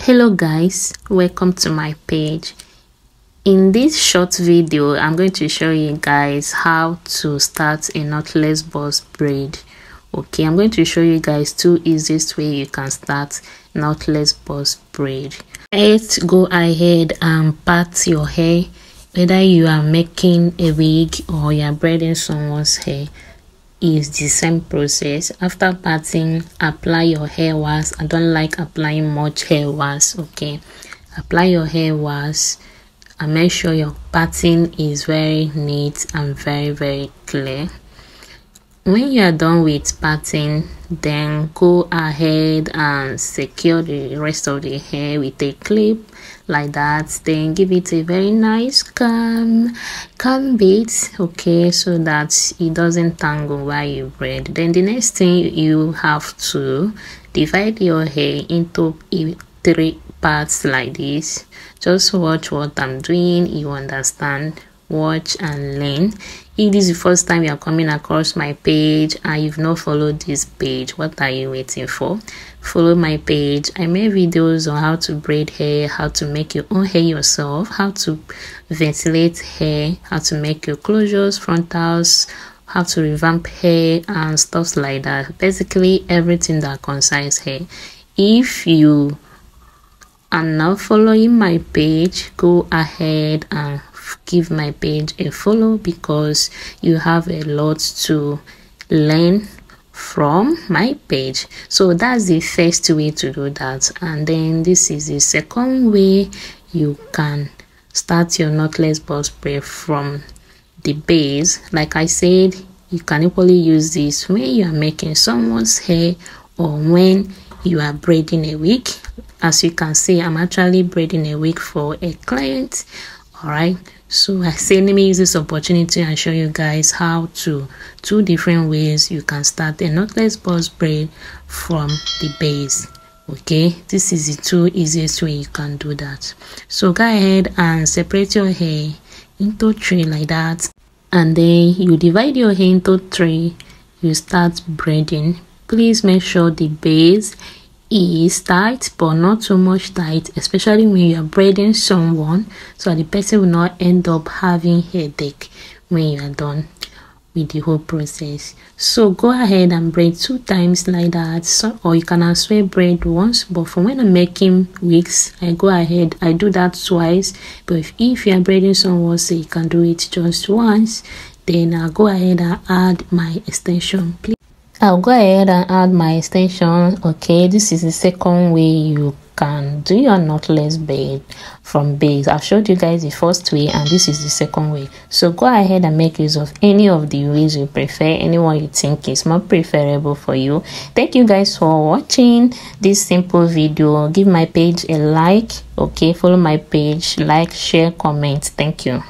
Hello guys, welcome to my page. In this short video I'm going to show you guys how to start a knotless boss braid. Okay, I'm going to show you guys two easiest way you can start knotless boss braid. Let's go ahead and part your hair, whether you are making a wig or you are braiding someone's hair. Is the same process. After parting, apply your hair wax. I don't like applying much hair wax. Okay, apply your hair wax and make sure your parting is very neat and very clear. When you are done with parting, then go ahead and secure the rest of the hair with a clip like that. Then give it a very nice calm bit, okay, so that it doesn't tangle while you braid. Then the next thing, you have to divide your hair into 3 parts like this. Just watch what I'm doing, you understand. Watch and learn. If this is the first time you are coming across my page and you've not followed this page, what are you waiting for? Follow my page. I make videos on how to braid hair, how to make your own hair yourself, how to ventilate hair, how to make your closures, frontals, how to revamp hair and stuff like that. Basically everything that concerns hair. If you are not following my page, go ahead and give my page a follow, because you have a lot to learn from my page. So that's the first way to do that. And then this is the second way you can start your knotless boss braid from the base. Like I said, you can equally use this when you are making someone's hair or when you are braiding a wig. As you can see, I'm actually braiding a wig for a client. All right, so I say let me use this opportunity and show you guys how to 2 different ways you can start a knotless boss braid from the base. Okay, this is the 2 easiest way you can do that. So go ahead and separate your hair into 3 like that, and then you divide your hair into 3. You start braiding. Please make sure the base is tight, but not too much tight, especially when you are braiding someone, so the person will not end up having headache when you are done with the whole process. So go ahead and braid 2 times like that. So, or you can as well braid once, but for when I'm making wigs, I go ahead, I do that twice. But if you are braiding someone, so you can do it just once. Then I'll go ahead and add my extension. Please, I'll go ahead and add my extension. Okay, this is the second way you can do your knotless braid from base. I've showed you guys the first way and this is the second way. So go ahead and make use of any of the ways you prefer, anyone you think is more preferable for you. Thank you guys for watching this simple video. Give my page a like. Okay, follow my page, like, share, comment. Thank you.